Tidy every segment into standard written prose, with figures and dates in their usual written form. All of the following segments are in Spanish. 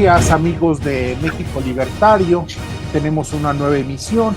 días, amigos de México Libertario. Tenemos una nueva emisión.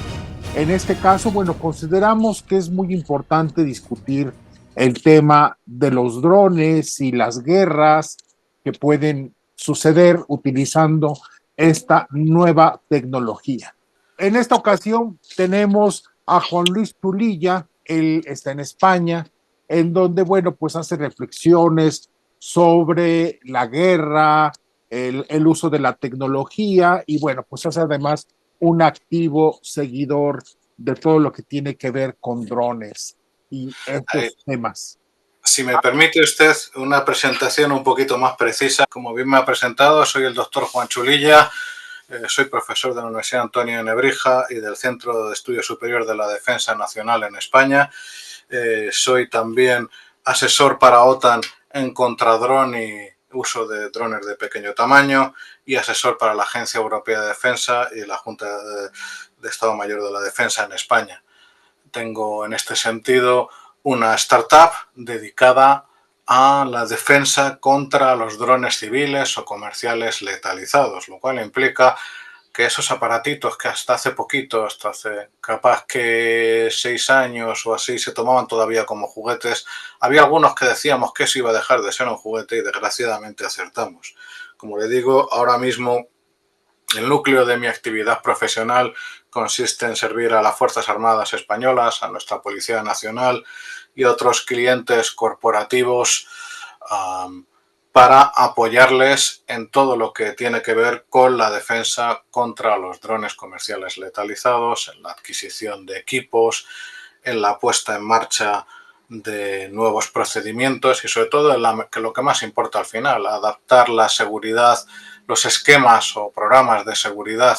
En este caso, bueno, consideramos que es muy importante discutir el tema de los drones y las guerras que pueden suceder utilizando esta nueva tecnología. En esta ocasión tenemos a Juan Luis Tulilla, él está en España, en donde, bueno, pues hace reflexiones sobre la guerra, el uso de la tecnología y bueno, pues es además un activo seguidor de todo lo que tiene que ver con drones y estos temas. Si me permite usted una presentación un poquito más precisa, como bien me ha presentado, soy el doctor Juan Chulilla, soy profesor de la Universidad Antonio de Nebrija y del Centro de Estudio Superior de la Defensa Nacional en España. Soy también asesor para OTAN en contradrón y uso de drones de pequeño tamaño y asesor para la Agencia Europea de Defensa y la Junta de Estado Mayor de la Defensa en España. Tengo en este sentido una startup dedicada a la defensa contra los drones civiles o comerciales letalizados, lo cual implica que esos aparatitos que hasta hace poquito, hasta hace capaz que 6 años o así, se tomaban todavía como juguetes, había algunos que decíamos que eso iba a dejar de ser un juguete y desgraciadamente acertamos. Como le digo, ahora mismo el núcleo de mi actividad profesional consiste en servir a las Fuerzas Armadas Españolas, a nuestra Policía Nacional y otros clientes corporativos para apoyarles en todo lo que tiene que ver con la defensa contra los drones comerciales letalizados, en la adquisición de equipos, en la puesta en marcha de nuevos procedimientos y sobre todo en lo que más importa al final, adaptar la seguridad, los esquemas o programas de seguridad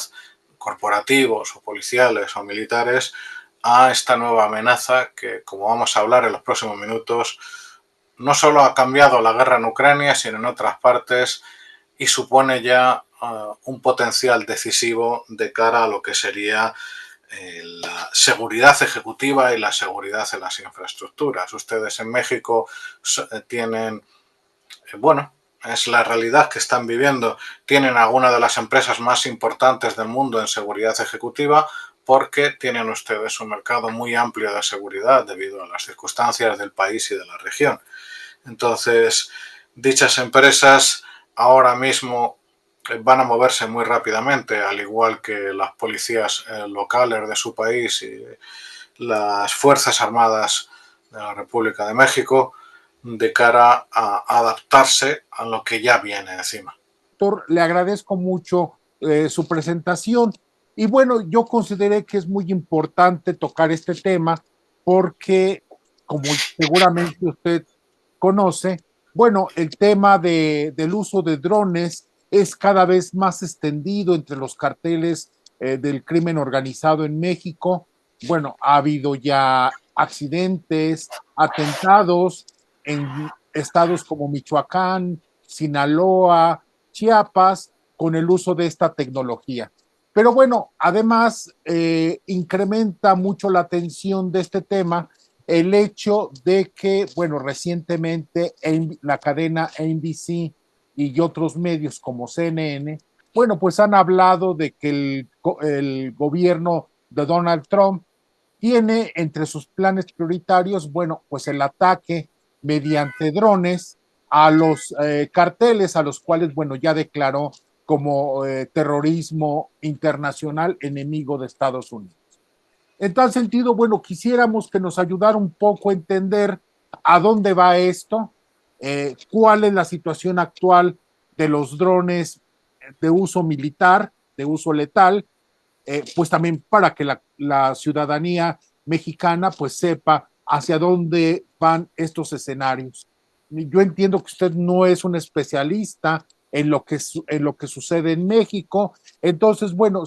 corporativos o policiales o militares a esta nueva amenaza que, como vamos a hablar en los próximos minutos, no solo ha cambiado la guerra en Ucrania, sino en otras partes y supone ya un potencial decisivo de cara a lo que sería la seguridad ejecutiva y la seguridad en las infraestructuras. Ustedes en México tienen, bueno, es la realidad que están viviendo, tienen alguna de las empresas más importantes del mundo en seguridad ejecutiva porque tienen ustedes un mercado muy amplio de seguridad debido a las circunstancias del país y de la región. Entonces, dichas empresas ahora mismo van a moverse muy rápidamente, al igual que las policías locales de su país y las Fuerzas Armadas de la República de México, de cara a adaptarse a lo que ya viene encima. Doctor, le agradezco mucho su presentación y bueno, yo consideré que es muy importante tocar este tema porque, como seguramente usted conoce, bueno, el tema del uso de drones es cada vez más extendido entre los carteles del crimen organizado en México. Bueno, ha habido ya accidentes, atentados en estados como Michoacán, Sinaloa, Chiapas, con el uso de esta tecnología. Pero bueno, además incrementa mucho la atención de este tema el hecho de que, bueno, recientemente en la cadena NBC y otros medios como CNN, bueno, pues han hablado de que el gobierno de Donald Trump tiene entre sus planes prioritarios, bueno, pues el ataque mediante drones a los carteles a los cuales, bueno, ya declaró como terrorismo internacional enemigo de Estados Unidos. En tal sentido, bueno, quisiéramos que nos ayudara un poco a entender a dónde va esto, cuál es la situación actual de los drones de uso militar, de uso letal, pues también para que la ciudadanía mexicana pues sepa hacia dónde van estos escenarios. Yo entiendo que usted no es un especialista en lo que sucede en México, entonces, bueno,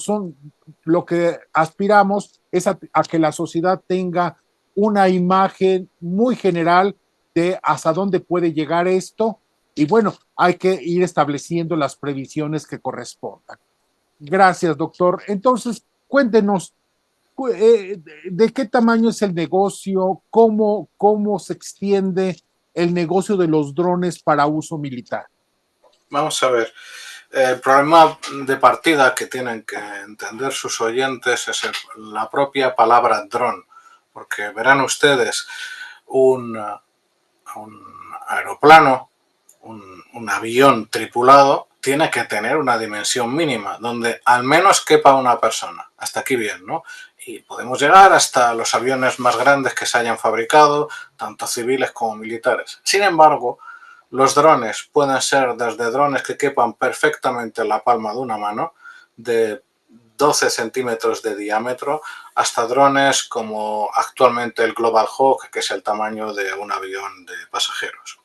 lo que aspiramos es a que la sociedad tenga una imagen muy general de hasta dónde puede llegar esto y bueno, hay que ir estableciendo las previsiones que correspondan. Gracias, doctor. Entonces, cuéntenos, ¿de qué tamaño es el negocio? ¿Cómo se extiende el negocio de los drones para uso militar? Vamos a ver. El problema de partida que tienen que entender sus oyentes es la propia palabra dron, porque verán ustedes un aeroplano, un avión tripulado, tiene que tener una dimensión mínima, donde al menos quepa una persona. Hasta aquí bien, ¿no? Y podemos llegar hasta los aviones más grandes que se hayan fabricado, tanto civiles como militares. Sin embargo, los drones pueden ser desde drones que quepan perfectamente en la palma de una mano, de 12 centímetros de diámetro, hasta drones como actualmente el Global Hawk, que es el tamaño de un avión de pasajeros.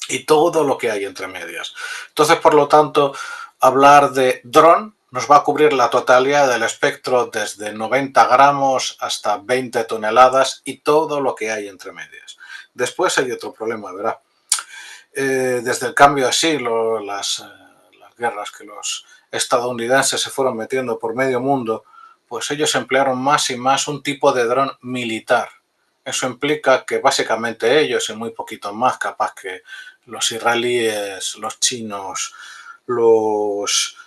Y todo lo que hay entre medias. Entonces, por lo tanto, hablar de dron nos va a cubrir la totalidad del espectro desde 90 gramos hasta 20 toneladas y todo lo que hay entre medias. Después hay otro problema, ¿verdad? Desde el cambio de siglo, las guerras que los estadounidenses se fueron metiendo por medio mundo, pues ellos emplearon más y más un tipo de dron militar. Eso implica que básicamente ellos y muy poquito más, capaz que los israelíes, los chinos, los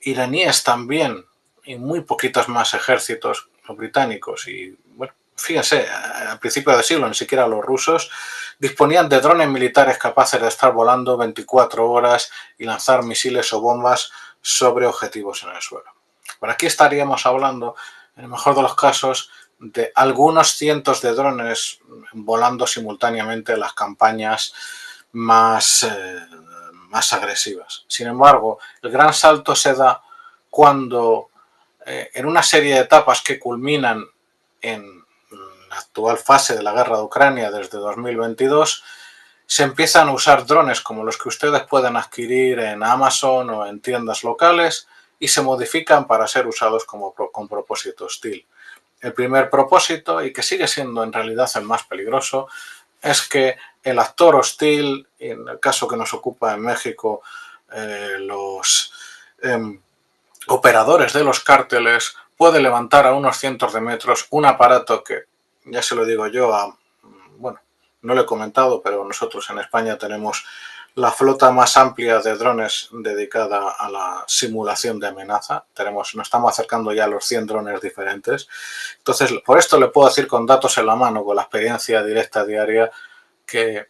iraníes también, y muy poquitos más ejércitos, los británicos y, bueno, fíjense, al principio del siglo ni siquiera los rusos disponían de drones militares capaces de estar volando 24 horas y lanzar misiles o bombas sobre objetivos en el suelo. Por aquí estaríamos hablando, en el mejor de los casos, de algunos cientos de drones volando simultáneamente en las campañas más agresivas. Sin embargo, el gran salto se da cuando en una serie de etapas que culminan en la actual fase de la guerra de Ucrania desde 2022, se empiezan a usar drones como los que ustedes pueden adquirir en Amazon o en tiendas locales y se modifican para ser usados con propósito hostil. El primer propósito, y que sigue siendo en realidad el más peligroso, es que el actor hostil, en el caso que nos ocupa en México, los operadores de los cárteles, puede levantar a unos cientos de metros un aparato que, ya se lo digo yo, bueno, no lo he comentado, pero nosotros en España tenemos la flota más amplia de drones dedicada a la simulación de amenaza. Nos estamos acercando ya a los 100 drones diferentes. Entonces, por esto le puedo decir con datos en la mano, con la experiencia directa diaria, que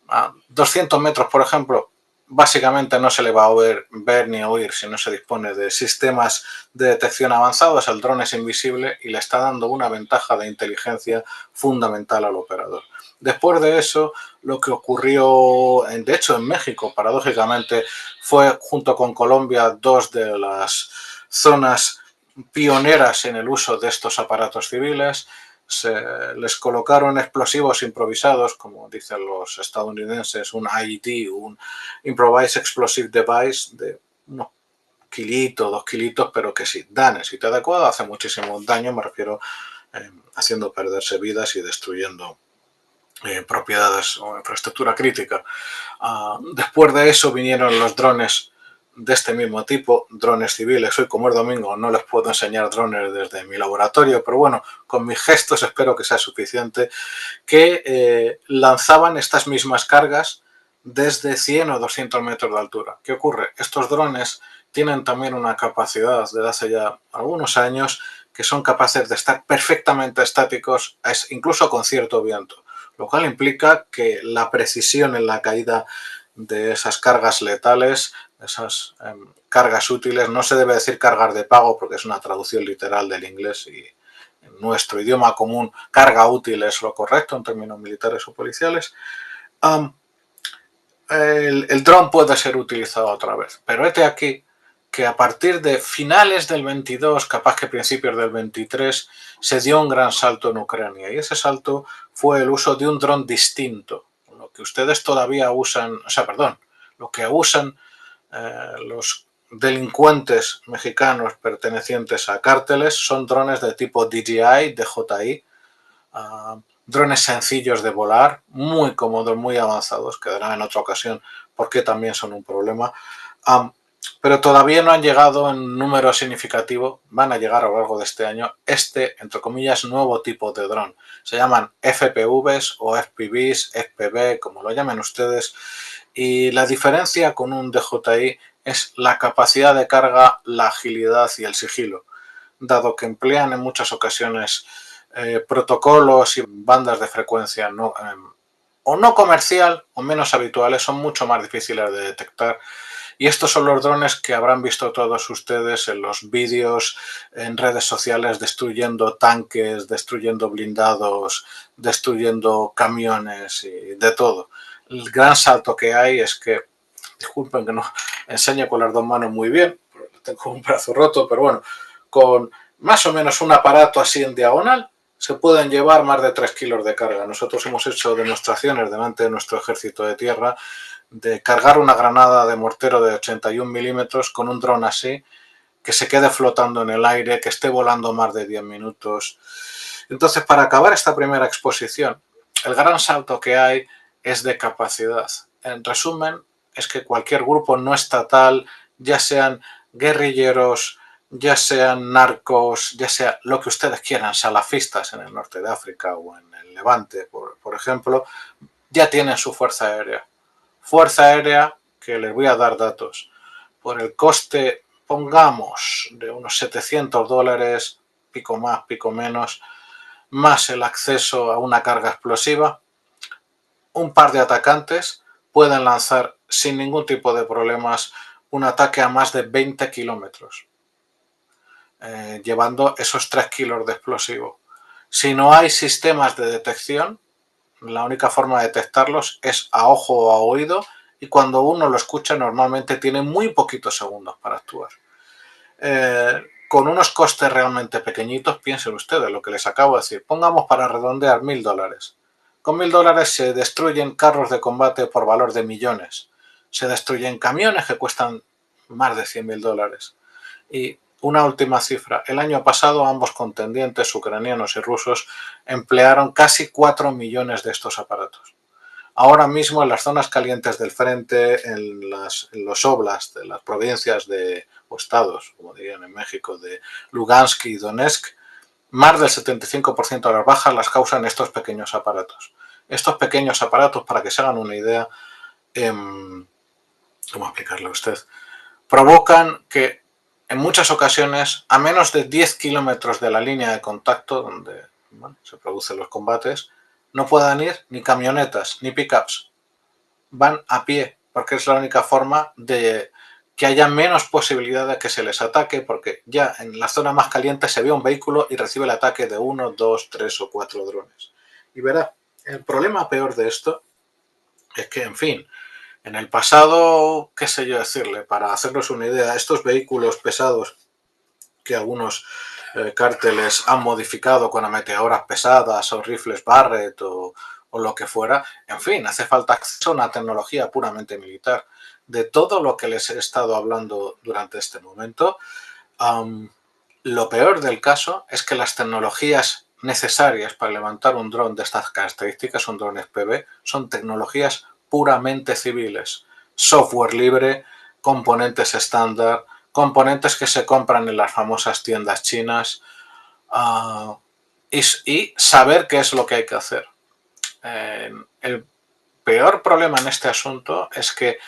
a 200 metros, por ejemplo, básicamente no se le va a ver ni oír si no se dispone de sistemas de detección avanzados. El dron es invisible y le está dando una ventaja de inteligencia fundamental al operador. Después de eso, lo que ocurrió, de hecho en México, paradójicamente, fue junto con Colombia dos de las zonas pioneras en el uso de estos aparatos civiles. Se les colocaron explosivos improvisados, como dicen los estadounidenses, un IED, un Improvised Explosive Device, de unos kilitos, 2 kilitos, pero que sí, dan el sitio adecuado, hace muchísimo daño, me refiero haciendo perderse vidas y destruyendo propiedades o infraestructura crítica. Después de eso vinieron los drones de este mismo tipo, drones civiles. Hoy, como es domingo, no les puedo enseñar drones desde mi laboratorio, pero bueno, con mis gestos espero que sea suficiente, que lanzaban estas mismas cargas desde 100 o 200 metros de altura. ¿Qué ocurre? Estos drones tienen también una capacidad desde hace ya algunos años que son capaces de estar perfectamente estáticos, incluso con cierto viento, lo cual implica que la precisión en la caída de esas cargas letales, esas cargas útiles, no se debe decir cargas de pago porque es una traducción literal del inglés y en nuestro idioma común carga útil es lo correcto en términos militares o policiales. El dron puede ser utilizado otra vez, pero este aquí que a partir de finales del 22, capaz que principios del 23, se dio un gran salto en Ucrania y ese salto fue el uso de un dron distinto, lo que ustedes todavía usan, lo que usan los delincuentes mexicanos pertenecientes a cárteles son drones de tipo DJI, DJI, drones sencillos de volar, muy cómodos, muy avanzados, quedarán en otra ocasión porque también son un problema, pero todavía no han llegado en número significativo, van a llegar a lo largo de este año, entre comillas, nuevo tipo de dron. Se llaman FPVs o FPVs, FPV, como lo llamen ustedes, y la diferencia con un DJI es la capacidad de carga, la agilidad y el sigilo, dado que emplean en muchas ocasiones protocolos y bandas de frecuencia o no comercial o menos habituales, son mucho más difíciles de detectar. Y estos son los drones que habrán visto todos ustedes en los vídeos en redes sociales destruyendo tanques, destruyendo blindados, destruyendo camiones y de todo. El gran salto que hay es que, disculpen que no enseñe con las dos manos muy bien, tengo un brazo roto, pero bueno, con más o menos un aparato así en diagonal se pueden llevar más de 3 kilos de carga. Nosotros hemos hecho demostraciones delante de nuestro ejército de tierra de cargar una granada de mortero de 81 milímetros con un dron así, que se quede flotando en el aire, que esté volando más de 10 minutos. Entonces, para acabar esta primera exposición, el gran salto que hay es de capacidad. En resumen, es que cualquier grupo no estatal, ya sean guerrilleros, ya sean narcos, ya sea lo que ustedes quieran, salafistas en el norte de África o en el Levante, por ejemplo, ya tienen su fuerza aérea. Fuerza aérea que les voy a dar datos. Por el coste, pongamos, de unos $700, pico más, pico menos, más el acceso a una carga explosiva, un par de atacantes pueden lanzar sin ningún tipo de problemas un ataque a más de 20 kilómetros, llevando esos 3 kilos de explosivo. Si no hay sistemas de detección, la única forma de detectarlos es a ojo o a oído, y cuando uno lo escucha normalmente tiene muy poquitos segundos para actuar. Con unos costes realmente pequeñitos, piensen ustedes lo que les acabo de decir. Pongamos para redondear $1.000. Con $1.000 se destruyen carros de combate por valor de millones. Se destruyen camiones que cuestan más de $100.000. Y una última cifra. El año pasado ambos contendientes, ucranianos y rusos, emplearon casi 4 millones de estos aparatos. Ahora mismo en las zonas calientes del frente, en los oblasts de las provincias o estados, como dirían en México, de Lugansk y Donetsk, más del 75% de las bajas las causan estos pequeños aparatos. Estos pequeños aparatos, para que se hagan una idea, ¿cómo explicarle a usted? Provocan que en muchas ocasiones, a menos de 10 kilómetros de la línea de contacto donde se producen los combates, no puedan ir ni camionetas ni pickups. Van a pie, porque es la única forma de que haya menos posibilidad de que se les ataque, porque ya en la zona más caliente se ve un vehículo y recibe el ataque de 1, 2, 3 o 4 drones. Y verá, el problema peor de esto es que, en fin, en el pasado, qué sé yo decirle, para hacernos una idea, estos vehículos pesados que algunos cárteles han modificado con meteoras pesadas o rifles Barrett o lo que fuera, en fin, hace falta acceso a una tecnología puramente militar. De todo lo que les he estado hablando durante este momento, lo peor del caso es que las tecnologías necesarias para levantar un dron de estas características, un dron FPV, son tecnologías puramente civiles, software libre, componentes estándar, componentes que se compran en las famosas tiendas chinas, y saber qué es lo que hay que hacer. El peor problema en este asunto es que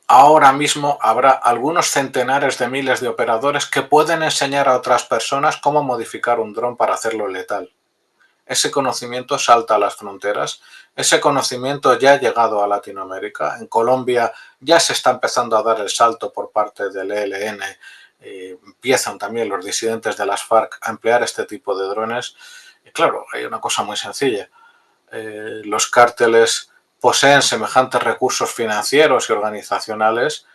ahora mismo habrá algunos centenares de miles de operadores que pueden enseñar a otras personas cómo modificar un dron para hacerlo letal. Ese conocimiento salta a las fronteras, ese conocimiento ya ha llegado a Latinoamérica. En Colombia ya se está empezando a dar el salto por parte del ELN, empiezan también los disidentes de las FARC a emplear este tipo de drones. Y claro, hay una cosa muy sencilla. Los cárteles poseen semejantes recursos financieros y organizacionales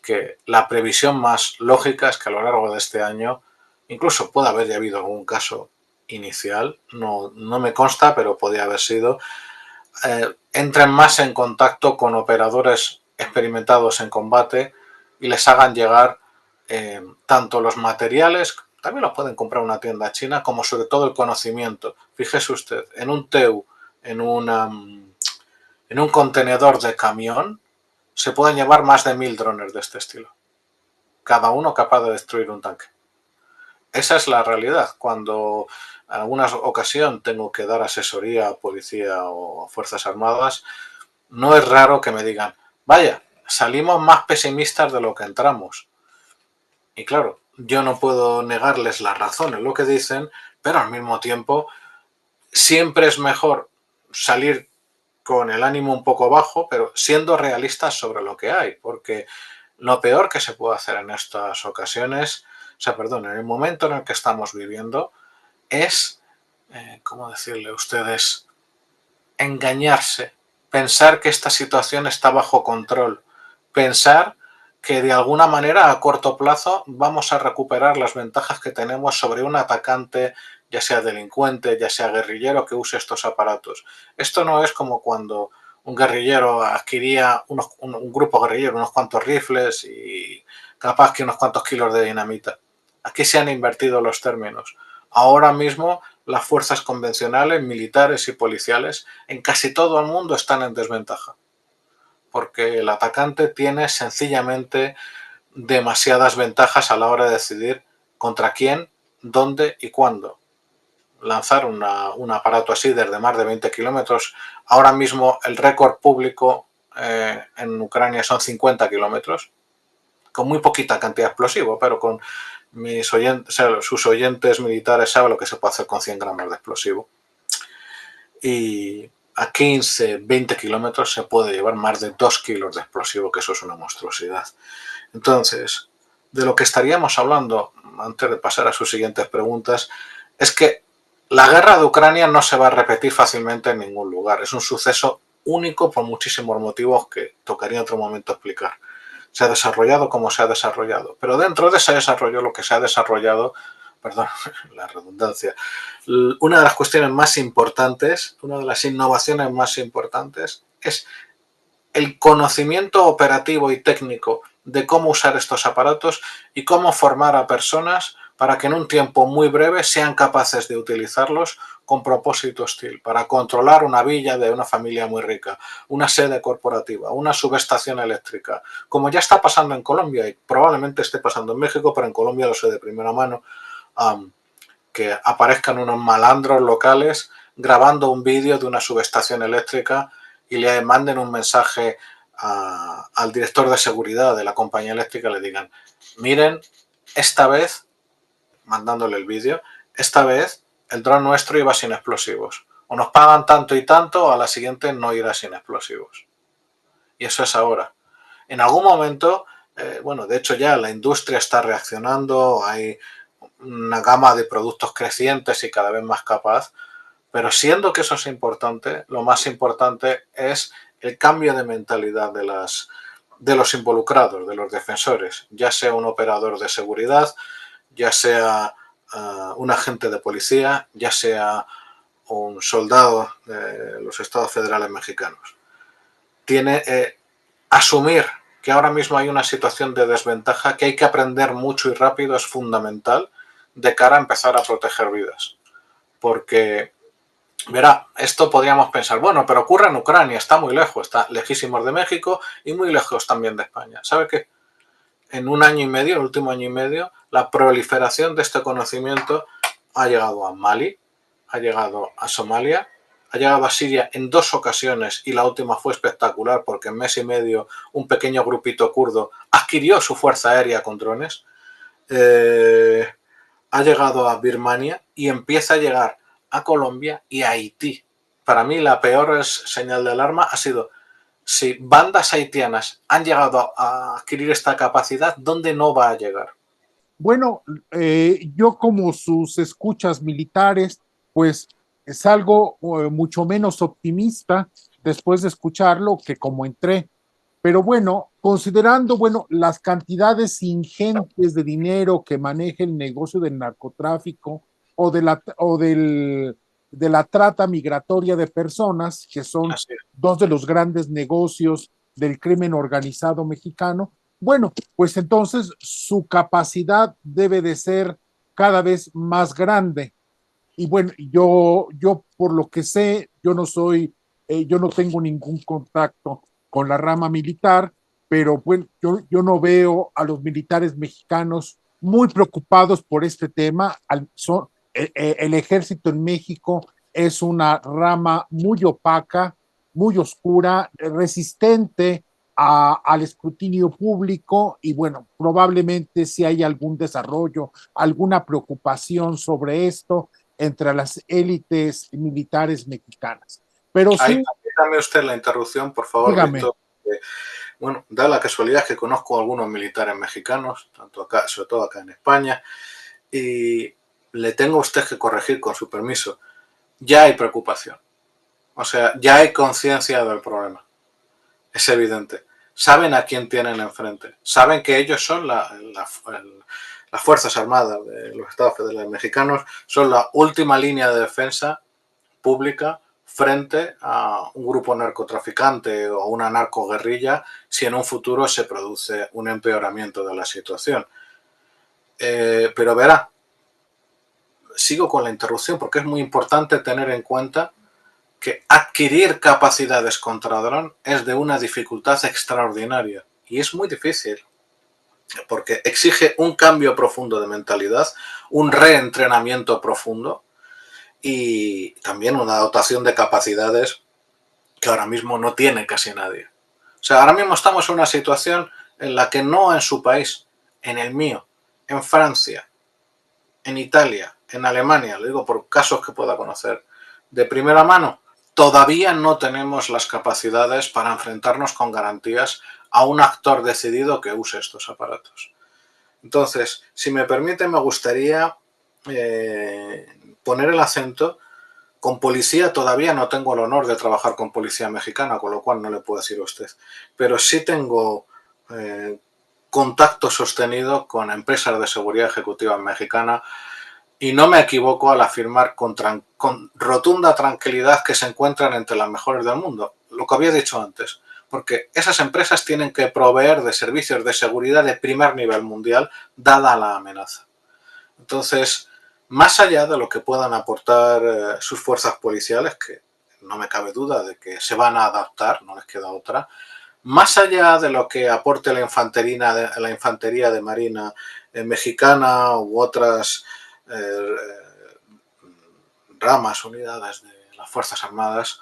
que la previsión más lógica es que a lo largo de este año, incluso puede haber ya habido algún caso inicial, no me consta, pero podría haber sido, entren más en contacto con operadores experimentados en combate y les hagan llegar tanto los materiales, también los pueden comprar en una tienda china, como sobre todo el conocimiento. Fíjese usted, en un TEU, en un contenedor de camión, se pueden llevar más de 1000 drones de este estilo, cada uno capaz de destruir un tanque. Esa es la realidad. Cuando en alguna ocasión tengo que dar asesoría a policía o a fuerzas armadas, no es raro que me digan, vaya, salimos más pesimistas de lo que entramos. Y claro, yo no puedo negarles las razones, lo que dicen, pero al mismo tiempo siempre es mejor salir con el ánimo un poco bajo, pero siendo realistas sobre lo que hay, porque lo peor que se puede hacer en estas ocasiones, o sea, perdón, en el momento en el que estamos viviendo, es, ¿cómo decirle a ustedes? Engañarse, pensar que esta situación está bajo control, pensar que de alguna manera a corto plazo vamos a recuperar las ventajas que tenemos sobre un atacante, ya sea delincuente, ya sea guerrillero, que use estos aparatos. Esto no es como cuando un guerrillero adquiría un grupo guerrillero, unos cuantos rifles y capaz que unos cuantos kilos de dinamita. Aquí se han invertido los términos. Ahora mismo las fuerzas convencionales, militares y policiales en casi todo el mundo están en desventaja, porque el atacante tiene sencillamente demasiadas ventajas a la hora de decidir contra quién, dónde y cuándo. Lanzar un aparato así desde más de 20 kilómetros, ahora mismo el récord público en Ucrania son 50 kilómetros, con muy poquita cantidad de explosivo, pero con mis oyentes, o sea, sus oyentes militares saben lo que se puede hacer con 100 gramos de explosivo. Y a 15, 20 kilómetros se puede llevar más de 2 kilos de explosivo, que eso es una monstruosidad. Entonces, de lo que estaríamos hablando, antes de pasar a sus siguientes preguntas, es que la guerra de Ucrania no se va a repetir fácilmente en ningún lugar. Es un suceso único por muchísimos motivos que tocaría en otro momento explicar. Se ha desarrollado como se ha desarrollado, pero dentro de ese desarrollo, lo que se ha desarrollado, perdón, la redundancia, una de las cuestiones más importantes, una de las innovaciones más importantes es el conocimiento operativo y técnico de cómo usar estos aparatos y cómo formar a personas para que en un tiempo muy breve sean capaces de utilizarlos con propósito hostil, para controlar una villa de una familia muy rica, una sede corporativa, una subestación eléctrica, como ya está pasando en Colombia y probablemente esté pasando en México, pero en Colombia lo sé de primera mano, que aparezcan unos malandros locales grabando un vídeo de una subestación eléctrica y le manden un mensaje al director de seguridad de la compañía eléctrica y le digan, miren, esta vez, mandándole el vídeo, esta vez el dron nuestro iba sin explosivos. O nos pagan tanto y tanto, o a la siguiente no irá sin explosivos. Y eso es ahora. En algún momento, bueno, de hecho ya la industria está reaccionando, hay una gama de productos crecientes y cada vez más capaz, pero siendo que eso es importante, lo más importante es el cambio de mentalidad de los involucrados, de los defensores, ya sea un operador de seguridad, ya sea un agente de policía, ya sea un soldado de los Estados Federales Mexicanos. Tiene asumir que ahora mismo hay una situación de desventaja, que hay que aprender mucho y rápido, es fundamental de cara a empezar a proteger vidas. Porque, verá, esto podríamos pensar, bueno, pero ocurre en Ucrania, está muy lejos, está lejísimos de México y muy lejos también de España. ¿Sabe qué? En un año y medio, el último año y medio, la proliferación de este conocimiento ha llegado a Mali, ha llegado a Somalia, ha llegado a Siria en 2 ocasiones y la última fue espectacular porque en mes y medio un pequeño grupito kurdo adquirió su fuerza aérea con drones, ha llegado a Birmania y empieza a llegar a Colombia y a Haití. Para mí la peor señal de alarma ha sido si bandas haitianas han llegado a adquirir esta capacidad, ¿dónde no va a llegar? Bueno, yo como sus escuchas militares, pues salgo mucho menos optimista después de escucharlo que como entré. Pero bueno, considerando, bueno, las cantidades ingentes de dinero que maneja el negocio del narcotráfico de la trata migratoria de personas, que son dos de los grandes negocios del crimen organizado mexicano, bueno, pues entonces su capacidad debe de ser cada vez más grande. Y bueno, yo por lo que sé, yo no tengo ningún contacto con la rama militar, pero bueno, yo no veo a los militares mexicanos muy preocupados por este tema. El ejército en México es una rama muy opaca, muy oscura, resistente al escrutinio público y bueno, probablemente si hay algún desarrollo, alguna preocupación sobre esto entre las élites militares mexicanas. Pero Ahí sí, dame usted la interrupción, por favor, dígame. Víctor. Bueno, da la casualidad que conozco a algunos militares mexicanos, tanto acá, sobre todo acá en España, y le tengo a usted que corregir con su permiso. Ya hay preocupación. O sea, ya hay conciencia del problema. Es evidente. Saben a quién tienen enfrente. Saben que ellos son las Fuerzas Armadas de los Estados Federales Mexicanos, son la última línea de defensa pública frente a un grupo narcotraficante o una narcoguerrilla si en un futuro se produce un empeoramiento de la situación. Pero verá, sigo con la interrupción porque es muy importante tener en cuenta que adquirir capacidades contra dron es de una dificultad extraordinaria y es muy difícil porque exige un cambio profundo de mentalidad, un reentrenamiento profundo y también una dotación de capacidades que ahora mismo no tiene casi nadie. O sea, ahora mismo estamos en una situación en la que no en su país, en el mío, en Francia, en Italia, en Alemania, lo digo por casos que pueda conocer de primera mano, todavía no tenemos las capacidades para enfrentarnos con garantías a un actor decidido que use estos aparatos. Entonces, si me permite, me gustaría poner el acento. Con policía todavía no tengo el honor de trabajar con policía mexicana, con lo cual no le puedo decir a usted. Pero sí tengo contacto sostenido con empresas de seguridad ejecutiva mexicana y no me equivoco al afirmar con rotunda tranquilidad que se encuentran entre las mejores del mundo. Lo que había dicho antes. Porque esas empresas tienen que proveer de servicios de seguridad de primer nivel mundial, dada la amenaza. Entonces, más allá de lo que puedan aportar sus fuerzas policiales, que no me cabe duda de que se van a adaptar, no les queda otra, más allá de lo que aporte la infantería de marina mexicana u otras ramas, unidades de las Fuerzas Armadas,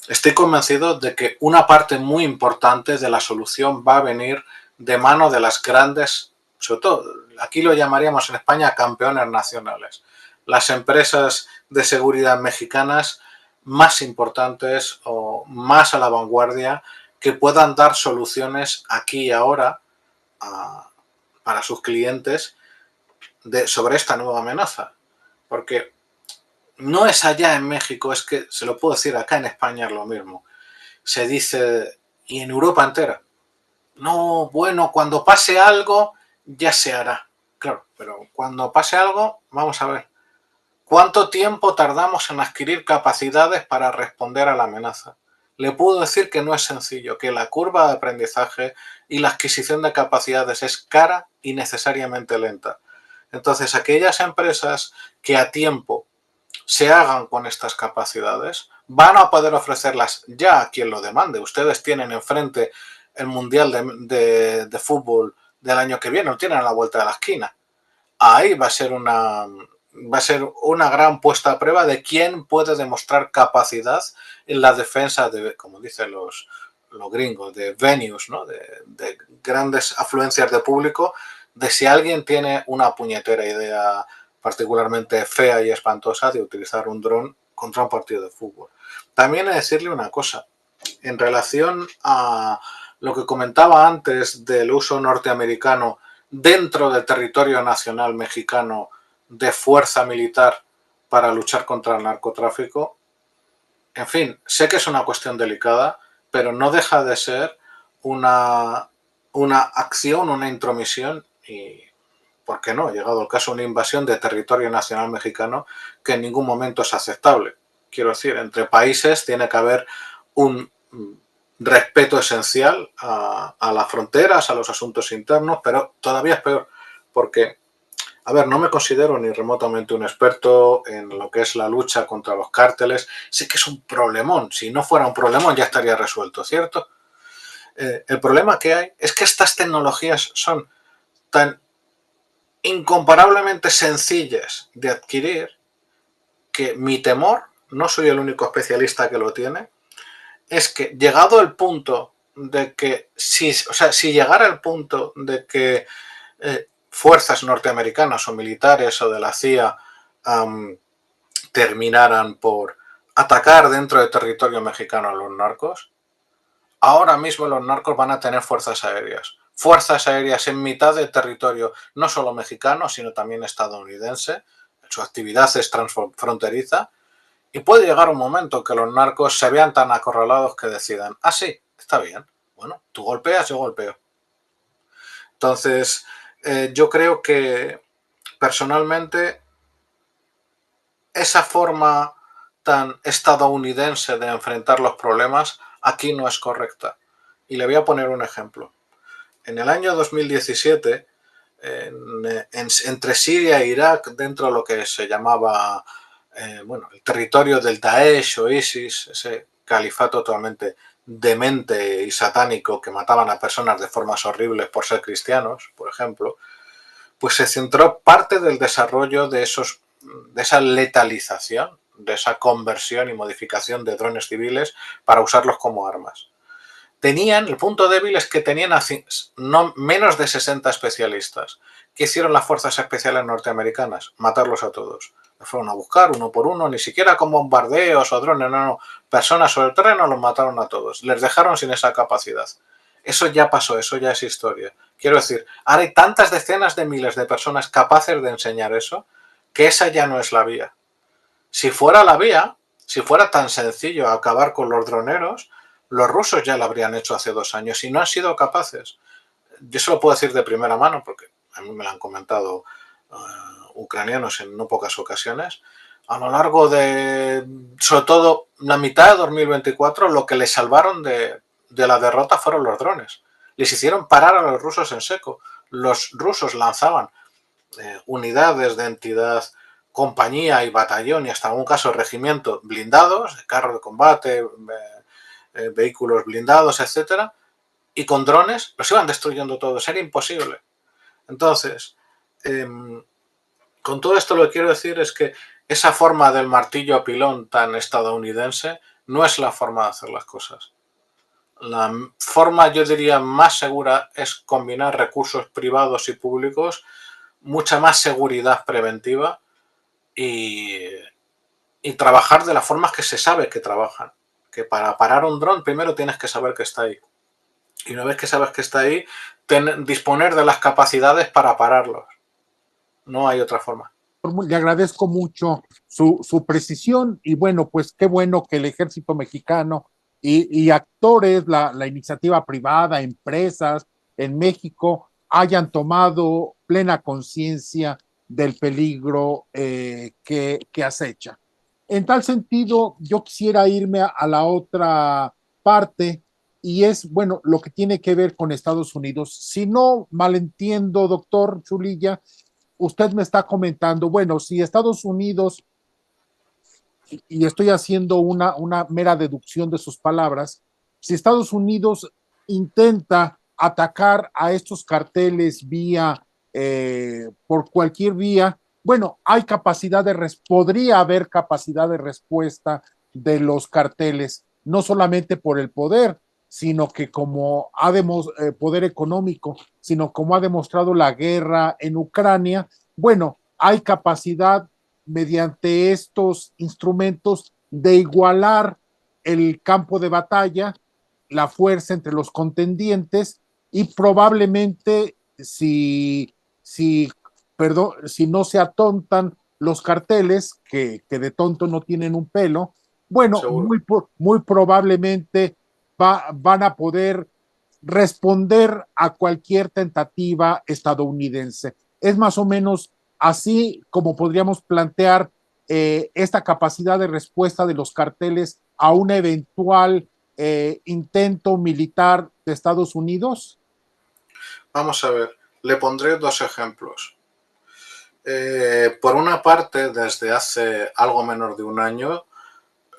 estoy convencido de que una parte muy importante de la solución va a venir de mano de las grandes, sobre todo, aquí lo llamaríamos en España campeones nacionales, las empresas de seguridad mexicanas más importantes o más a la vanguardia que puedan dar soluciones aquí y ahora para sus clientes sobre esta nueva amenaza. Porque no es allá en México, es que se lo puedo decir acá en España es lo mismo. Se dice, y en Europa entera, no, bueno, cuando pase algo ya se hará. Claro, pero cuando pase algo, vamos a ver, ¿cuánto tiempo tardamos en adquirir capacidades para responder a la amenaza? Le puedo decir que no es sencillo, que la curva de aprendizaje y la adquisición de capacidades es cara y necesariamente lenta. Entonces, aquellas empresas que a tiempo se hagan con estas capacidades, van a poder ofrecerlas ya a quien lo demande. Ustedes tienen enfrente el Mundial de Fútbol del año que viene, lo tienen a la vuelta de la esquina. Ahí va a ser una gran puesta a prueba de quién puede demostrar capacidad en la defensa de, como dicen los gringos, de venues, ¿no? de grandes afluencias de público, de si alguien tiene una puñetera idea particularmente fea y espantosa de utilizar un dron contra un partido de fútbol. También he de decirle una cosa, en relación a lo que comentaba antes del uso norteamericano dentro del territorio nacional mexicano de fuerza militar para luchar contra el narcotráfico, en fin, sé que es una cuestión delicada, pero no deja de ser una acción, una intromisión y, ¿por qué no? Llegado el caso, una invasión de territorio nacional mexicano que en ningún momento es aceptable. Quiero decir, entre países tiene que haber un respeto esencial a las fronteras, a los asuntos internos, pero todavía es peor, porque, a ver, no me considero ni remotamente un experto en lo que es la lucha contra los cárteles. Sé que es un problemón. Si no fuera un problemón ya estaría resuelto, ¿cierto? El problema que hay es que estas tecnologías son tan incomparablemente sencillas de adquirir que mi temor, no soy el único especialista que lo tiene, es que llegado el punto de que si llegara el punto de que fuerzas norteamericanas o militares o de la CIA terminaran por atacar dentro del territorio mexicano a los narcos, ahora mismo los narcos van a tener fuerzas aéreas. Fuerzas aéreas en mitad del territorio, no solo mexicano, sino también estadounidense. Su actividad es transfronteriza. Y puede llegar un momento que los narcos se vean tan acorralados que decidan, ah, sí, está bien, bueno, tú golpeas, yo golpeo. Entonces, yo creo que personalmente esa forma tan estadounidense de enfrentar los problemas aquí no es correcta. Y le voy a poner un ejemplo. En el año 2017, entre Siria e Irak, dentro de lo que se llamaba el territorio del Daesh o ISIS, ese califato totalmente demente y satánico que mataban a personas de formas horribles por ser cristianos, por ejemplo, pues se centró parte del desarrollo de esa letalización, de esa conversión y modificación de drones civiles para usarlos como armas. El punto débil es que tenían no menos de 60 especialistas. ¿Qué hicieron las fuerzas especiales norteamericanas? Matarlos a todos. Los fueron a buscar uno por uno, ni siquiera con bombardeos o drones, no. Personas sobre el terreno los mataron a todos. Les dejaron sin esa capacidad. Eso ya pasó, eso ya es historia. Quiero decir, ahora hay tantas decenas de miles de personas capaces de enseñar eso, que esa ya no es la vía. Si fuera la vía, si fuera tan sencillo acabar con los droneros, los rusos ya lo habrían hecho hace 2 años y no han sido capaces. Yo se lo puedo decir de primera mano porque a mí me lo han comentado ucranianos en no pocas ocasiones. A lo largo de, sobre todo, la mitad de 2024, lo que les salvaron de la derrota fueron los drones. Les hicieron parar a los rusos en seco. Los rusos lanzaban unidades de entidad, compañía y batallón y hasta en un caso regimiento blindados, carros de combate, vehículos blindados, etcétera, y con drones los iban destruyendo todos, era imposible. Entonces, con todo esto lo que quiero decir es que esa forma del martillo a pilón tan estadounidense no es la forma de hacer las cosas. La forma, yo diría, más segura es combinar recursos privados y públicos, mucha más seguridad preventiva y trabajar de las formas que se sabe que trabajan. Que para parar un dron primero tienes que saber que está ahí. Y una vez que sabes que está ahí, disponer de las capacidades para pararlos. No hay otra forma. Le agradezco mucho su precisión y bueno, pues qué bueno que el ejército mexicano y actores, la iniciativa privada, empresas en México hayan tomado plena conciencia del peligro que acecha. En tal sentido, yo quisiera irme a la otra parte y es, bueno, lo que tiene que ver con Estados Unidos. Si no malentiendo, doctor Chulilla, usted me está comentando, bueno, si Estados Unidos, y estoy haciendo una mera deducción de sus palabras, si Estados Unidos intenta atacar a estos carteles por cualquier vía, bueno, hay capacidad podría haber capacidad de respuesta de los carteles, no solamente por el poder, sino que como poder económico, sino como ha demostrado la guerra en Ucrania, bueno, hay capacidad mediante estos instrumentos de igualar el campo de batalla, la fuerza entre los contendientes y probablemente si no se atontan los carteles, que de tonto no tienen un pelo, bueno, muy probablemente van a poder responder a cualquier tentativa estadounidense. Es más o menos así como podríamos plantear esta capacidad de respuesta de los carteles a un eventual intento militar de Estados Unidos. Vamos a ver, le pondré 2 ejemplos. Por una parte, desde hace algo menos de un año,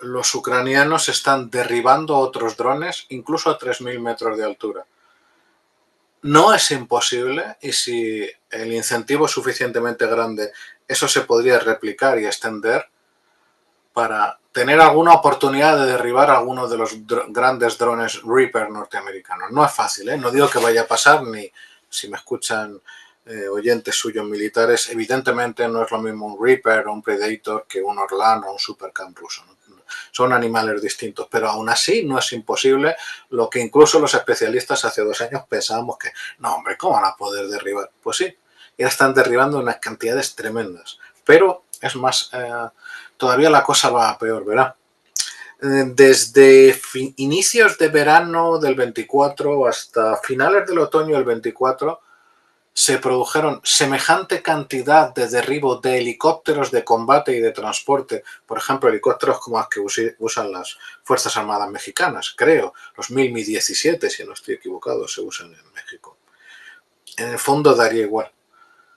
los ucranianos están derribando otros drones, incluso a 3.000 metros de altura. No es imposible, y si el incentivo es suficientemente grande, eso se podría replicar y extender para tener alguna oportunidad de derribar a alguno de los grandes drones Reaper norteamericanos. No es fácil, ¿eh? No digo que vaya a pasar, ni si me escuchan oyentes suyos militares, evidentemente no es lo mismo un Reaper o un Predator que un Orlan o un Supercam ruso, ¿no? Son animales distintos, pero aún así no es imposible lo que incluso los especialistas hace 2 años pensábamos que, no hombre, ¿cómo van a poder derribar? Pues sí, ya están derribando unas cantidades tremendas, pero es más, todavía la cosa va a peor, ¿verdad? Desde inicios de verano del 24 hasta finales del otoño del 24 se produjeron semejante cantidad de derribos de helicópteros de combate y de transporte, por ejemplo, helicópteros como los que usan las Fuerzas Armadas Mexicanas, creo, los Mi-17, si no estoy equivocado, se usan en México. En el fondo daría igual.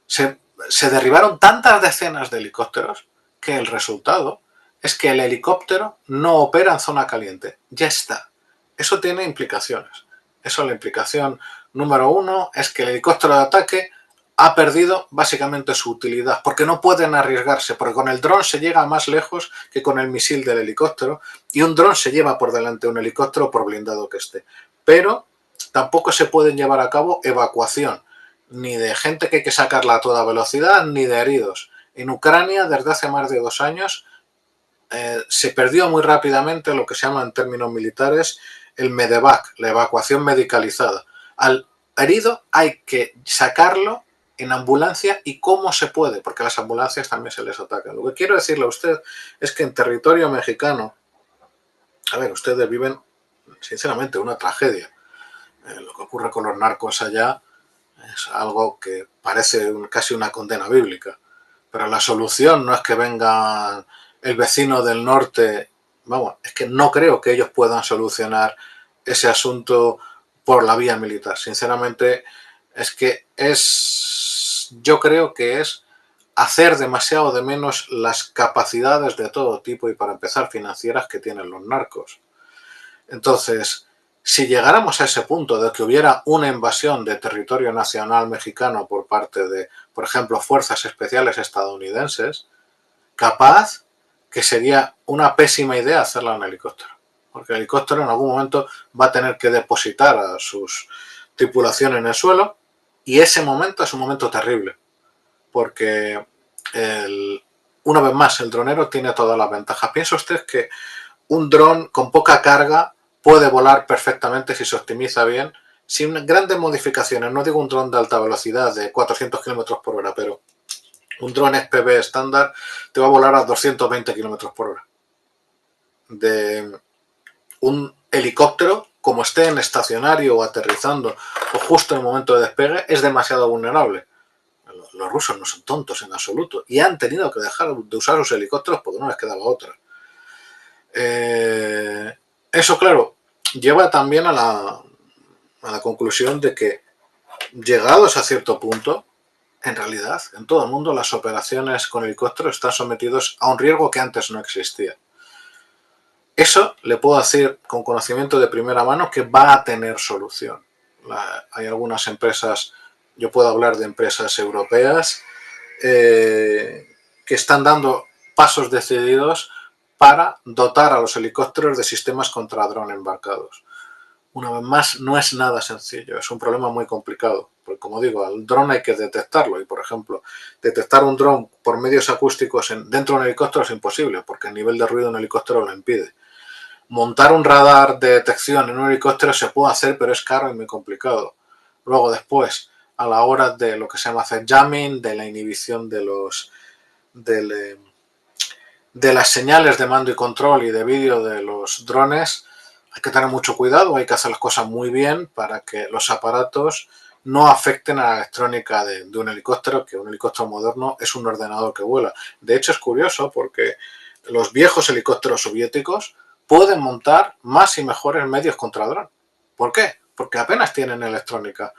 Se derribaron tantas decenas de helicópteros que el resultado es que el helicóptero no opera en zona caliente. Ya está. Eso tiene implicaciones. Eso, la implicación número 1 es que el helicóptero de ataque ha perdido básicamente su utilidad, porque no pueden arriesgarse, porque con el dron se llega más lejos que con el misil del helicóptero, y un dron se lleva por delante un helicóptero por blindado que esté. Pero tampoco se pueden llevar a cabo evacuación, ni de gente que hay que sacarla a toda velocidad, ni de heridos. En Ucrania, desde hace más de 2 años, se perdió muy rápidamente lo que se llama en términos militares el medevac, la evacuación medicalizada. Al herido hay que sacarlo en ambulancia y cómo se puede, porque a las ambulancias también se les ataca. Lo que quiero decirle a usted es que en territorio mexicano, a ver, ustedes viven sinceramente una tragedia. Lo que ocurre con los narcos allá es algo que parece casi una condena bíblica. Pero la solución no es que venga el vecino del norte, vamos, es que no creo que ellos puedan solucionar ese asunto por la vía militar. Sinceramente, yo creo que es hacer demasiado de menos las capacidades de todo tipo y, para empezar, financieras que tienen los narcos. Entonces, si llegáramos a ese punto de que hubiera una invasión de territorio nacional mexicano por parte de, por ejemplo, fuerzas especiales estadounidenses, capaz que sería una pésima idea hacerla en helicóptero, porque el helicóptero en algún momento va a tener que depositar a sus tripulaciones en el suelo, y ese momento es un momento terrible, porque una vez más el dronero tiene todas las ventajas. Piensa usted que un dron con poca carga puede volar perfectamente si se optimiza bien, sin grandes modificaciones. No digo un dron de alta velocidad de 400 km por hora, pero un dron FPV estándar te va a volar a 220 km por hora. De un helicóptero, como esté en estacionario o aterrizando o justo en el momento de despegue, es demasiado vulnerable. Los rusos no son tontos en absoluto y han tenido que dejar de usar sus helicópteros porque no les quedaba otra. Eso, claro, lleva también a la conclusión de que, llegados a cierto punto, en realidad, en todo el mundo, las operaciones con helicópteros están sometidos a un riesgo que antes no existía. Eso le puedo decir con conocimiento de primera mano que va a tener solución. Hay algunas empresas, yo puedo hablar de empresas europeas, que están dando pasos decididos para dotar a los helicópteros de sistemas contra dron embarcados. Una vez más, no es nada sencillo, es un problema muy complicado, porque, como digo, al dron hay que detectarlo y, por ejemplo, detectar un dron por medios acústicos dentro de un helicóptero es imposible, porque el nivel de ruido de un helicóptero lo impide. Montar un radar de detección en un helicóptero se puede hacer, pero es caro y muy complicado. Luego, después, a la hora de lo que se llama hacer jamming, de la inhibición de las señales de mando y control y de vídeo de los drones, hay que tener mucho cuidado, hay que hacer las cosas muy bien para que los aparatos no afecten a la electrónica de un helicóptero, que un helicóptero moderno es un ordenador que vuela. De hecho, es curioso porque los viejos helicópteros soviéticos pueden montar más y mejores medios contra dron. ¿Por qué? Porque apenas tienen electrónica.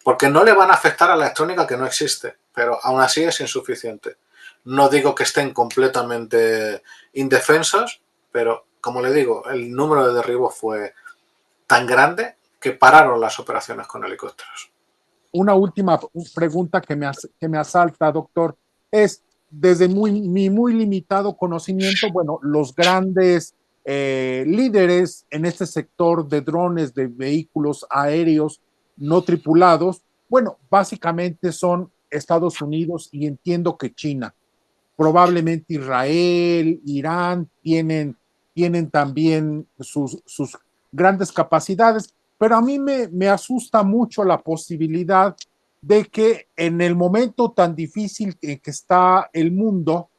Porque no le van a afectar a la electrónica que no existe, pero aún así es insuficiente. No digo que estén completamente indefensos, pero, como le digo, el número de derribos fue tan grande que pararon las operaciones con helicópteros. Una última pregunta que me asalta, doctor, es, desde mi muy limitado conocimiento, bueno, los grandes líderes en este sector de drones, de vehículos aéreos no tripulados, bueno, básicamente son Estados Unidos y entiendo que China. Probablemente Israel, Irán tienen también sus grandes capacidades, pero a mí me asusta mucho la posibilidad de que en el momento tan difícil que está el mundo,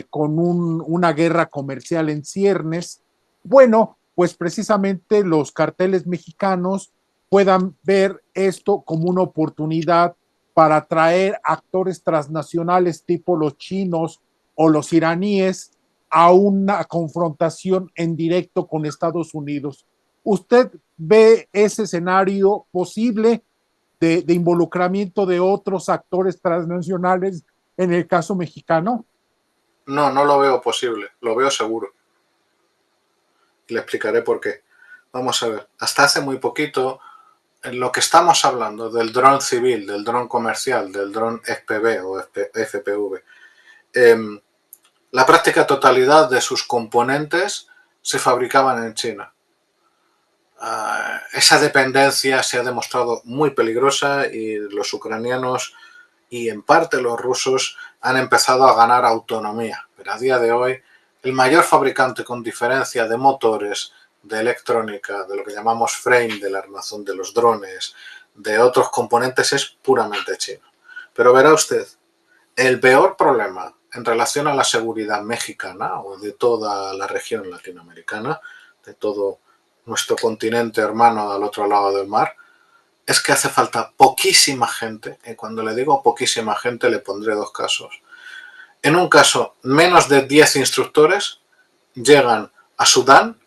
con una guerra comercial en ciernes, bueno, pues precisamente los carteles mexicanos puedan ver esto como una oportunidad para atraer actores transnacionales tipo los chinos o los iraníes a una confrontación en directo con Estados Unidos. ¿Usted ve ese escenario posible de involucramiento de otros actores transnacionales en el caso mexicano? No, no lo veo posible, lo veo seguro. Y le explicaré por qué. Vamos a ver, hasta hace muy poquito, en lo que estamos hablando del dron civil, del dron comercial, del dron FPV o FPV, la práctica totalidad de sus componentes se fabricaban en China. Esa dependencia se ha demostrado muy peligrosa y los ucranianos y en parte los rusos han empezado a ganar autonomía. Pero a día de hoy, el mayor fabricante con diferencia de motores, de electrónica, de lo que llamamos frame, del armazón de los drones, de otros componentes es puramente chino. Pero verá usted, el peor problema en relación a la seguridad mexicana o de toda la región latinoamericana, de todo nuestro continente hermano al otro lado del mar, es que hace falta poquísima gente, y cuando le digo poquísima gente le pondré dos casos. En un caso, menos de 10 instructores llegan a Sudán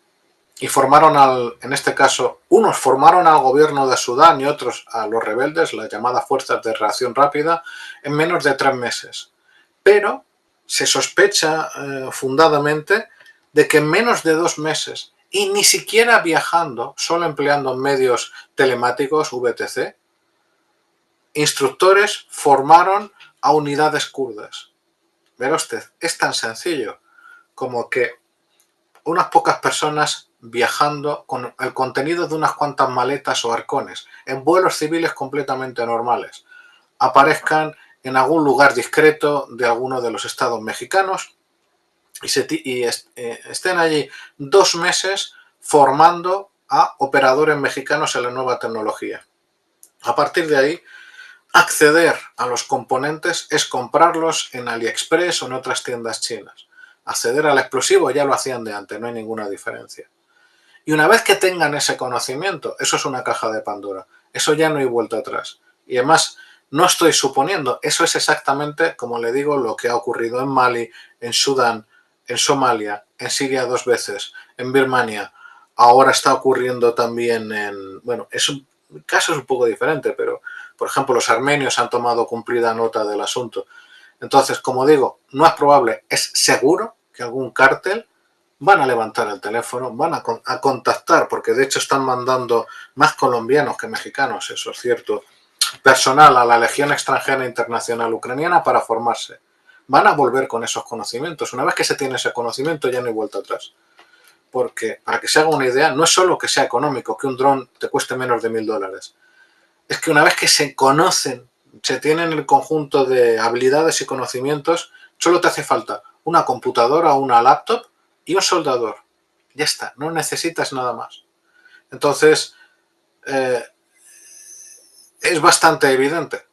y en este caso, unos formaron al gobierno de Sudán y otros a los rebeldes, las llamadas fuerzas de reacción rápida, en menos de 3 meses. Pero se sospecha fundadamente de que en menos de 2 meses, y ni siquiera viajando, solo empleando medios telemáticos, VTC, instructores formaron a unidades kurdas. Verá usted, es tan sencillo como que unas pocas personas viajando con el contenido de unas cuantas maletas o arcones en vuelos civiles completamente normales aparezcan en algún lugar discreto de alguno de los estados mexicanos y estén allí 2 meses formando a operadores mexicanos en la nueva tecnología. A partir de ahí, acceder a los componentes es comprarlos en AliExpress o en otras tiendas chinas. Acceder al explosivo ya lo hacían de antes, no hay ninguna diferencia. Y una vez que tengan ese conocimiento, eso es una caja de Pandora. Eso ya no hay vuelta atrás. Y además, no estoy suponiendo, eso es exactamente, como le digo, lo que ha ocurrido en Mali, en Sudán, en Somalia, en Siria 2 veces, en Birmania. Ahora está ocurriendo también bueno, el caso es un poco diferente, pero por ejemplo los armenios han tomado cumplida nota del asunto. Entonces, como digo, no es probable, es seguro que algún cártel van a levantar el teléfono, van a contactar, porque de hecho están mandando más colombianos que mexicanos, eso es cierto, personal a la Legión Extranjera Internacional Ucraniana para formarse. Van a volver con esos conocimientos. Una vez que se tiene ese conocimiento ya no hay vuelta atrás. Porque, para que se haga una idea, no es solo que sea económico, que un dron te cueste menos de $1000. Es que una vez que se conocen, se tienen el conjunto de habilidades y conocimientos, solo te hace falta una computadora o una laptop y un soldador. Ya está, no necesitas nada más. Entonces, es bastante evidente.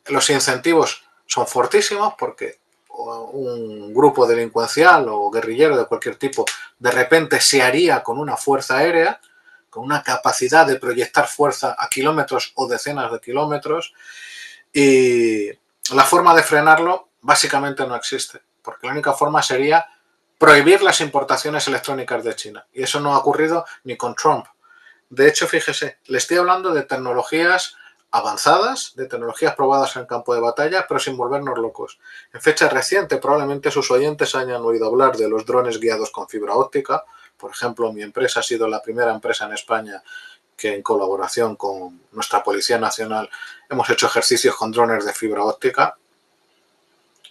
Los incentivos son fortísimos porque un grupo delincuencial o guerrillero de cualquier tipo de repente se haría con una fuerza aérea, con una capacidad de proyectar fuerza a kilómetros o decenas de kilómetros, y la forma de frenarlo básicamente no existe, porque la única forma sería prohibir las importaciones electrónicas de China, y eso no ha ocurrido ni con Trump. De hecho, fíjese, le estoy hablando de tecnologías avanzadas, de tecnologías probadas en campo de batalla, pero sin volvernos locos. En fecha reciente, probablemente sus oyentes hayan oído hablar de los drones guiados con fibra óptica. Por ejemplo, mi empresa ha sido la primera empresa en España que, en colaboración con nuestra Policía Nacional, hemos hecho ejercicios con drones de fibra óptica.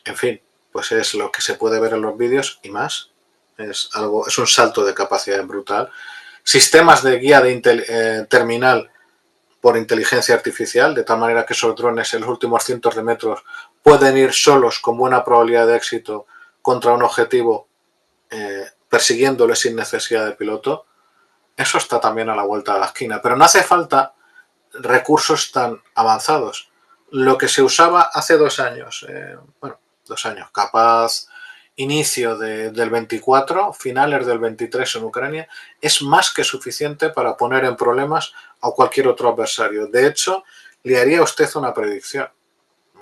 En fin, pues es lo que se puede ver en los vídeos y más. Es un salto de capacidad brutal. Sistemas de guía de terminal por inteligencia artificial, de tal manera que esos drones en los últimos cientos de metros pueden ir solos con buena probabilidad de éxito contra un objetivo, persiguiéndole sin necesidad de piloto. Eso está también a la vuelta de la esquina, pero no hace falta recursos tan avanzados. Lo que se usaba hace 2 años, 2 años, capaz inicio del 24, finales del 23 en Ucrania, es más que suficiente para poner en problemas a cualquier otro adversario. De hecho, le haría a usted una predicción.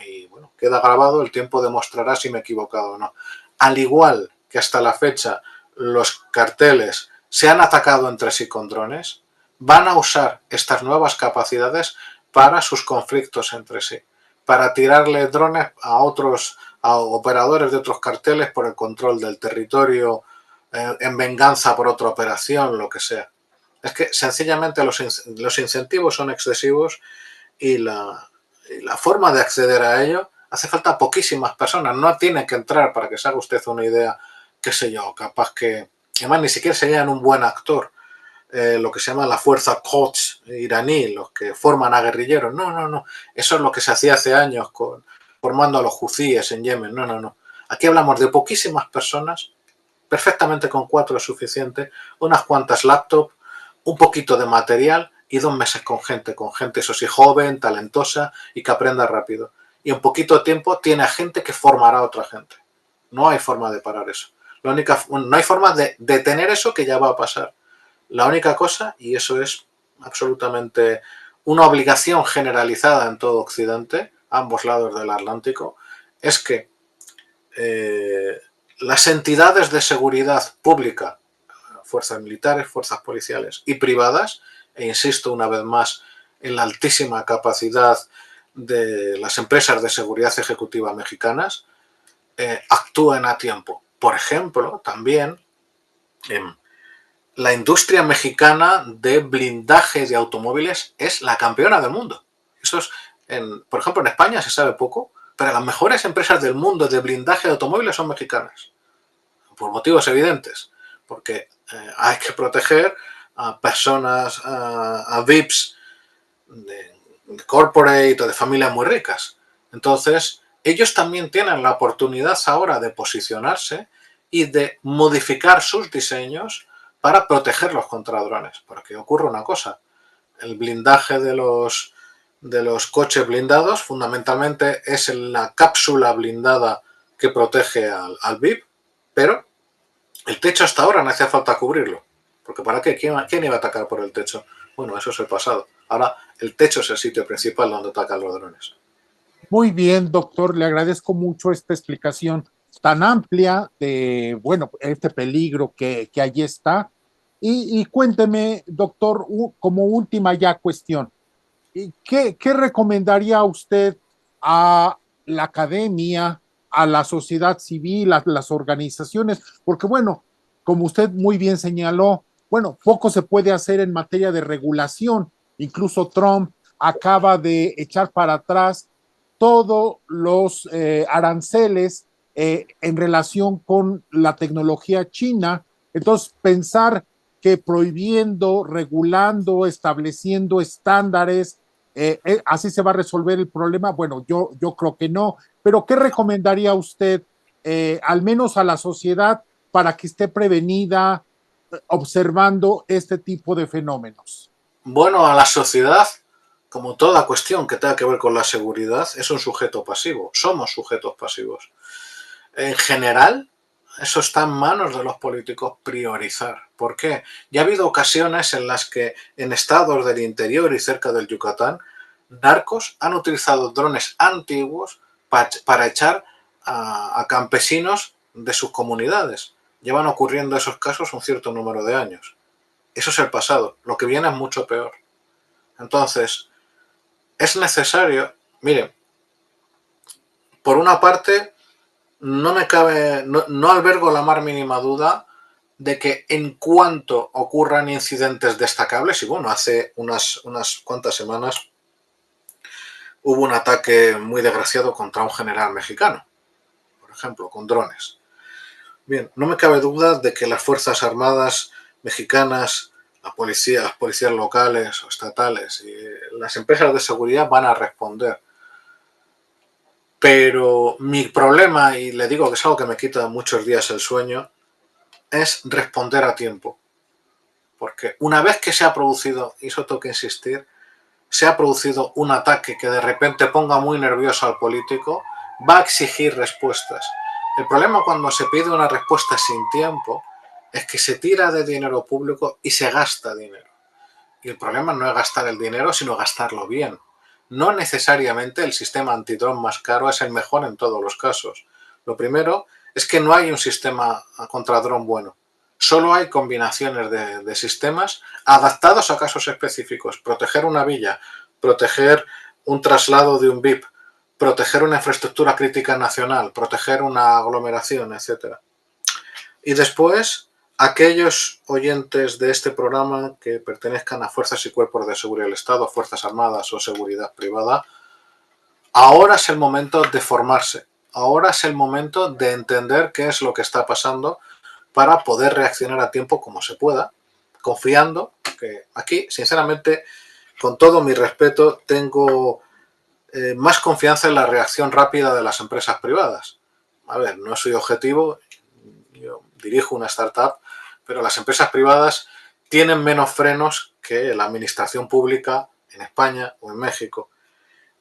Y bueno, queda grabado, el tiempo demostrará si me he equivocado o no. Al igual que hasta la fecha los carteles se han atacado entre sí con drones, van a usar estas nuevas capacidades para sus conflictos entre sí, para tirarle drones a operadores de otros carteles por el control del territorio, en venganza por otra operación, lo que sea. Es que sencillamente los incentivos son excesivos y la forma de acceder a ello, hace falta poquísimas personas, no tiene que entrar, para que se haga usted una idea, qué sé yo, capaz que, además ni siquiera serían un buen actor, lo que se llama la fuerza Quds iraní, los que forman a guerrilleros. No. Eso es lo que se hacía hace años formando a los huthíes en Yemen. No. Aquí hablamos de poquísimas personas, perfectamente con 4 es suficiente, unas cuantas laptops, un poquito de material y 2 meses con gente, eso sí, joven, talentosa y que aprenda rápido. Y en poquito tiempo tiene a gente que formará a otra gente. No hay forma de parar eso. No hay forma de detener eso, que ya va a pasar. La única cosa, y eso es absolutamente una obligación generalizada en todo Occidente, ambos lados del Atlántico, es que las entidades de seguridad pública, fuerzas militares, fuerzas policiales y privadas, e insisto una vez más en la altísima capacidad de las empresas de seguridad ejecutiva mexicanas, actúen a tiempo. Por ejemplo, también la industria mexicana de blindaje de automóviles es la campeona del mundo. Eso es, por ejemplo, en España se sabe poco, pero las mejores empresas del mundo de blindaje de automóviles son mexicanas, por motivos evidentes, porque hay que proteger a personas, a VIPs de corporate o de familias muy ricas. Entonces, ellos también tienen la oportunidad ahora de posicionarse y de modificar sus diseños para protegerlos contra drones. Porque ocurre una cosa, el blindaje de los coches blindados fundamentalmente es la cápsula blindada que protege al VIP, pero el techo hasta ahora no hacía falta cubrirlo. Porque ¿para qué? ¿Quién iba a atacar por el techo? Bueno, eso es el pasado. Ahora el techo es el sitio principal donde atacan los drones. Muy bien, doctor, le agradezco mucho esta explicación tan amplia de, bueno, este peligro que allí está. Y cuénteme, doctor, como última ya cuestión, ¿qué recomendaría usted a la academia, a la sociedad civil, a las organizaciones? Porque, bueno, como usted muy bien señaló, bueno, poco se puede hacer en materia de regulación. Incluso Trump acaba de echar para atrás todos los aranceles en relación con la tecnología china. Entonces, pensar que prohibiendo, regulando, estableciendo estándares, así se va a resolver el problema. Bueno, yo creo que no, pero ¿qué recomendaría usted, al menos a la sociedad, para que esté prevenida observando este tipo de fenómenos? Bueno, a la sociedad, como toda cuestión que tenga que ver con la seguridad, es un sujeto pasivo. Somos sujetos pasivos. En general, eso está en manos de los políticos priorizar. ¿Por qué? Ya ha habido ocasiones en las que en estados del interior y cerca del Yucatán, narcos han utilizado drones antiguos para echar a campesinos de sus comunidades. Llevan ocurriendo esos casos un cierto número de años. Eso es el pasado. Lo que viene es mucho peor. Entonces, es necesario, miren, por una parte, no albergo la más mínima duda de que en cuanto ocurran incidentes destacables, y bueno, hace unas cuantas semanas hubo un ataque muy desgraciado contra un general mexicano, por ejemplo, con drones. Bien, no me cabe duda de que las Fuerzas Armadas mexicanas, las policías locales o estatales y las empresas de seguridad van a responder. Pero mi problema, y le digo que es algo que me quita muchos días el sueño, es responder a tiempo. Porque una vez que se ha producido, y eso tengo que insistir, se ha producido un ataque que de repente ponga muy nervioso al político, va a exigir respuestas. El problema cuando se pide una respuesta sin tiempo es que se tira de dinero público y se gasta dinero. Y el problema no es gastar el dinero, sino gastarlo bien. No necesariamente el sistema antidrón más caro es el mejor en todos los casos. Lo primero es que no hay un sistema contra dron bueno. Solo hay combinaciones de sistemas adaptados a casos específicos. Proteger una villa, proteger un traslado de un VIP, proteger una infraestructura crítica nacional, proteger una aglomeración, etc. Y después, aquellos oyentes de este programa que pertenezcan a fuerzas y cuerpos de seguridad del Estado, Fuerzas Armadas o seguridad privada, ahora es el momento de formarse. Ahora es el momento de entender qué es lo que está pasando para poder reaccionar a tiempo como se pueda, confiando que aquí, sinceramente, con todo mi respeto, tengo más confianza en la reacción rápida de las empresas privadas. A ver, no soy objetivo, yo dirijo una startup, pero las empresas privadas tienen menos frenos que la administración pública en España o en México.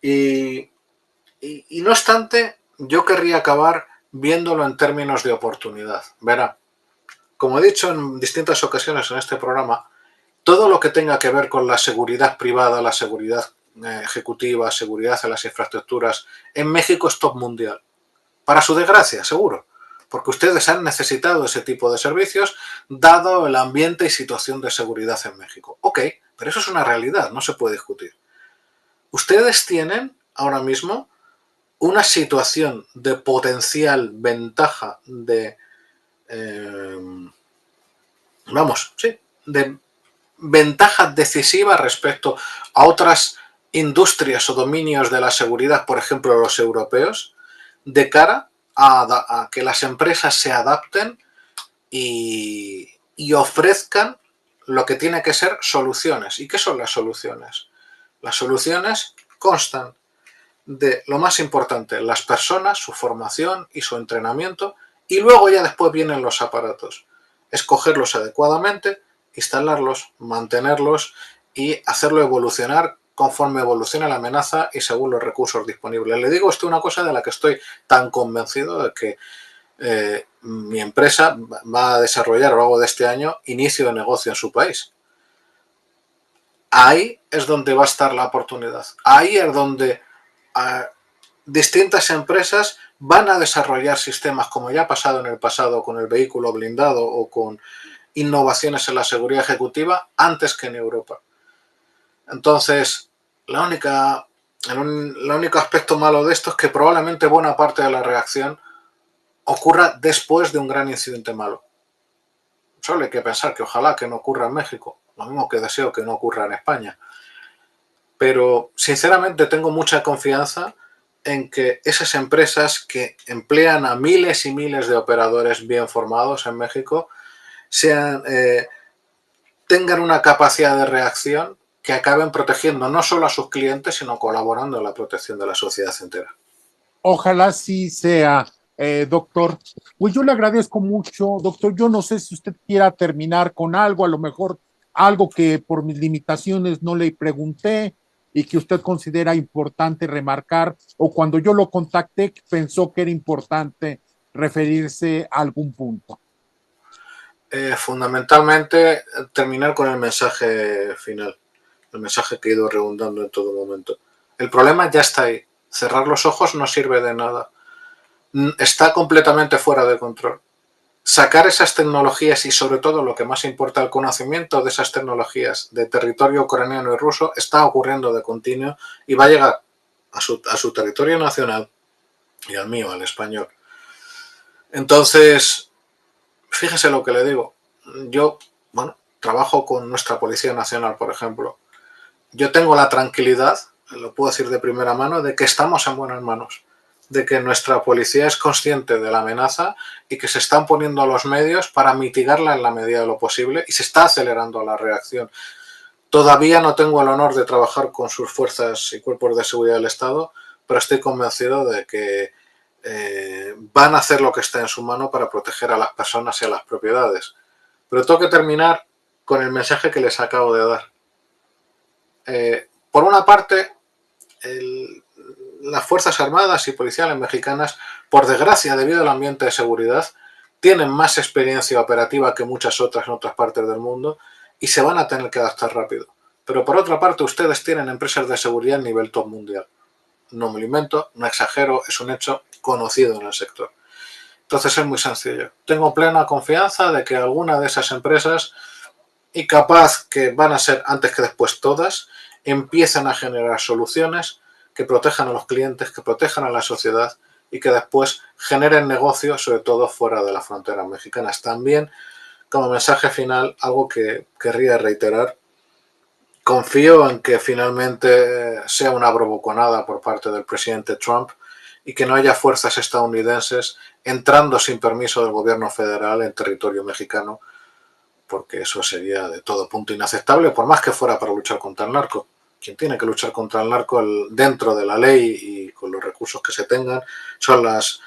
Y no obstante, yo querría acabar viéndolo en términos de oportunidad. Verá, como he dicho en distintas ocasiones en este programa, todo lo que tenga que ver con la seguridad privada, la seguridad ejecutiva, seguridad en las infraestructuras, en México es top mundial. Para su desgracia, seguro, porque ustedes han necesitado ese tipo de servicios dado el ambiente y situación de seguridad en México. Ok, pero eso es una realidad, no se puede discutir. Ustedes tienen ahora mismo una situación de potencial ventaja de de ventaja decisiva respecto a otras industrias o dominios de la seguridad, por ejemplo los europeos, de cara a que las empresas se adapten y ofrezcan lo que tiene que ser soluciones. ¿Y qué son las soluciones? Las soluciones constan de lo más importante, las personas, su formación y su entrenamiento, y luego ya después vienen los aparatos. Escogerlos adecuadamente, instalarlos, mantenerlos y hacerlo evolucionar conforme evoluciona la amenaza y según los recursos disponibles. Le digo esto una cosa de la que estoy tan convencido de que mi empresa va a desarrollar a lo largo de este año inicio de negocio en su país. Ahí es donde va a estar la oportunidad. Ahí es donde distintas empresas van a desarrollar sistemas como ya ha pasado en el pasado con el vehículo blindado o con innovaciones en la seguridad ejecutiva antes que en Europa. Entonces, el único aspecto malo de esto es que probablemente buena parte de la reacción ocurra después de un gran incidente malo. Solo hay que pensar que ojalá que no ocurra en México, lo mismo que deseo que no ocurra en España. Pero sinceramente tengo mucha confianza en que esas empresas que emplean a miles y miles de operadores bien formados en México tengan una capacidad de reacción que acaben protegiendo no solo a sus clientes, sino colaborando en la protección de la sociedad entera. Ojalá sí sea, doctor. Pues yo le agradezco mucho, doctor. Yo no sé si usted quiera terminar con algo, a lo mejor algo que por mis limitaciones no le pregunté y que usted considera importante remarcar, o cuando yo lo contacté pensó que era importante referirse a algún punto. Fundamentalmente, terminar con el mensaje final, el mensaje que he ido redundando en todo momento. El problema ya está ahí. Cerrar los ojos no sirve de nada. Está completamente fuera de control. Sacar esas tecnologías y sobre todo lo que más importa, el conocimiento de esas tecnologías de territorio ucraniano y ruso está ocurriendo de continuo y va a llegar a su territorio nacional y al mío, al español. Entonces, fíjese lo que le digo. Yo, trabajo con nuestra Policía Nacional, por ejemplo. Yo tengo la tranquilidad, lo puedo decir de primera mano, de que estamos en buenas manos. de que nuestra policía es consciente de la amenaza y que se están poniendo los medios para mitigarla en la medida de lo posible y se está acelerando la reacción. Todavía no tengo el honor de trabajar con sus fuerzas y cuerpos de seguridad del Estado, pero estoy convencido de que van a hacer lo que esté en su mano para proteger a las personas y a las propiedades. Pero tengo que terminar con el mensaje que les acabo de dar. Por una parte, las Fuerzas Armadas y Policiales mexicanas, por desgracia, debido al ambiente de seguridad, tienen más experiencia operativa que muchas otras en otras partes del mundo y se van a tener que adaptar rápido. Pero por otra parte, ustedes tienen empresas de seguridad a nivel top mundial. No me lo invento, no exagero, es un hecho conocido en el sector. Entonces es muy sencillo. Tengo plena confianza de que alguna de esas empresas, y capaz que van a ser antes que después todas, empiecen a generar soluciones que protejan a los clientes, que protejan a la sociedad y que después generen negocios, sobre todo fuera de las fronteras mexicanas. También, como mensaje final, algo que querría reiterar, confío en que finalmente sea una bravuconada por parte del presidente Trump y que no haya fuerzas estadounidenses entrando sin permiso del gobierno federal en territorio mexicano, porque eso sería de todo punto inaceptable, por más que fuera para luchar contra el narco. Quien tiene que luchar contra el narco dentro de la ley y con los recursos que se tengan son las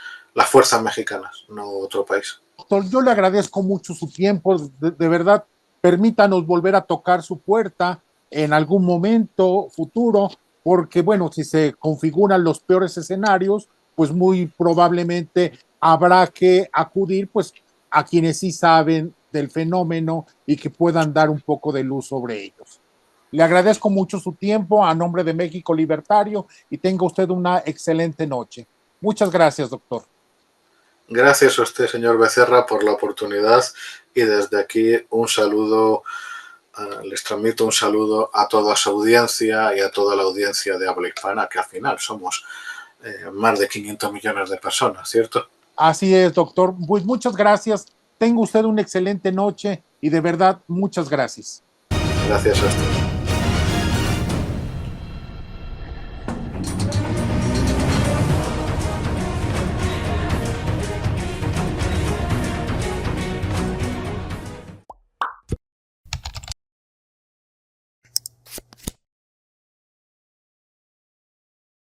fuerzas mexicanas, no otro país. Doctor, yo le agradezco mucho su tiempo, de verdad, permítanos volver a tocar su puerta en algún momento futuro, porque bueno, si se configuran los peores escenarios, pues muy probablemente habrá que acudir pues a quienes sí saben del fenómeno y que puedan dar un poco de luz sobre ellos. Le agradezco mucho su tiempo a nombre de México Libertario y tenga usted una excelente noche. Muchas gracias, doctor. Gracias a usted, señor Becerra, por la oportunidad y desde aquí un saludo, les transmito un saludo a toda su audiencia y a toda la audiencia de habla hispana, que al final somos más de 500 millones de personas, ¿cierto? Así es, doctor. Pues muchas gracias. Tenga usted una excelente noche y de verdad, muchas gracias. Gracias a usted.